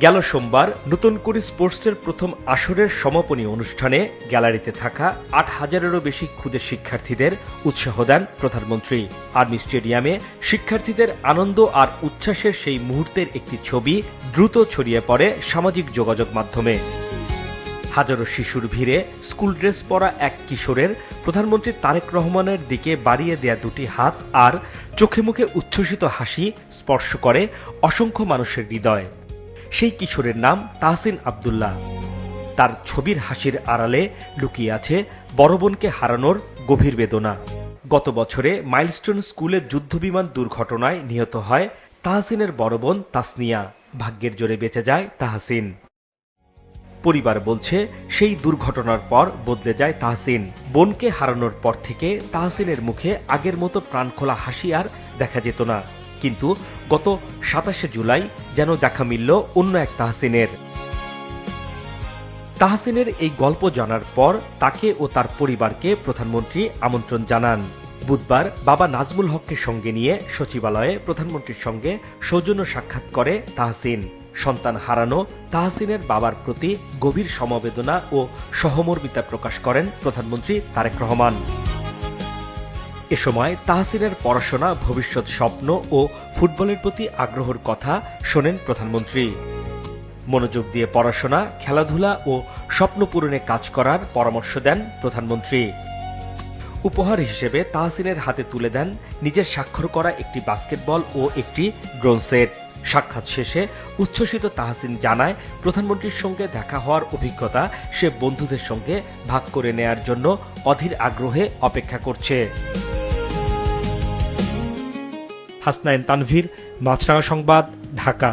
গেল সোমবার নতুন করে স্পোর্টসের প্রথম আসরের সমাপনী অনুষ্ঠানে গ্যালারিতে থাকা ৮,০০০-এরও বেশি ক্ষুদে শিক্ষার্থীদের উৎসাহ দেন প্রধানমন্ত্রী। আর্মি স্টেডিয়ামে শিক্ষার্থীদের আনন্দ আর উচ্ছ্বাসের সেই মুহূর্তের একটি ছবি দ্রুত ছড়িয়ে পড়ে সামাজিক যোগাযোগ মাধ্যমে। হাজারো শিশুর ভিড়ে স্কুল ড্রেস পরা এক কিশোরের প্রধানমন্ত্রী তারেক রহমানের দিকে বাড়িয়ে দেয়া দুটি হাত আর চোখে মুখে উচ্ছ্বসিত হাসি স্পর্শ করে অসংখ্য মানুষের হৃদয়। সেই কিশোরের নাম তাহসিন আব্দুল্লাহ। তার ছবির হাসির আড়ালে লুকিয়ে আছে বড় বোনকে হারানোর গভীর বেদনা। গত বছরে মাইলস্টোন স্কুলে যুদ্ধবিমান দুর্ঘটনায় নিহত হয় তাহসিনের বড় বোন তাসনিয়া। ভাগ্যের জোরে বেঁচে যায় তাহসিন। পরিবার বলছে সেই দুর্ঘটনার পর বদলে যায় তাহসিন। বোনকে হারানোর পর থেকে তাহসিনের মুখে আগের মতো প্রাণখোলা হাসি আর দেখা যেত না। কিন্তু গত ২৭শে জুলাই যেন দেখা মিলল অন্য এক তাহসিনের। তাহসিনের এই গল্প জানার পর তাকে ও তার পরিবারকে প্রধানমন্ত্রী আমন্ত্রণ জানান। বুধবার বাবা নাজমুল হককে সঙ্গে নিয়ে সচিবালয়ে প্রধানমন্ত্রীর সঙ্গে সৌজন্য সাক্ষাৎ করে তাহসিন। সন্তান হারানো তাহসিনের বাবার প্রতি গভীর সমবেদনা ও সহমর্মিতা প্রকাশ করেন প্রধানমন্ত্রী তারেক রহমান। এ সময় তাহসিনের পড়াশোনা, ভবিষ্যৎ স্বপ্ন ও ফুটবলের প্রতি আগ্রহের কথা শোনেন প্রধানমন্ত্রী। মনোযোগ দিয়ে পড়াশোনা, খেলাধুলা ও স্বপ্ন পূরণে কাজ করার পরামর্শ দেন প্রধানমন্ত্রী। উপহার হিসেবে তাহসিনের হাতে তুলে দেন নিজের স্বাক্ষর করা একটি বাস্কেটবল ও একটি ড্রোন সেট। সাক্ষাৎ শেষে উচ্ছ্বসিত তাহসিন জানায়, প্রধানমন্ত্রীর সঙ্গে দেখা হওয়ার অভিজ্ঞতা সে বন্ধুদের সঙ্গে ভাগ করে নেয়ার জন্য অধীর আগ্রহে অপেক্ষা করছে। হাসনাইন তানভীর, মাছরাঙা সংবাদ, ঢাকা।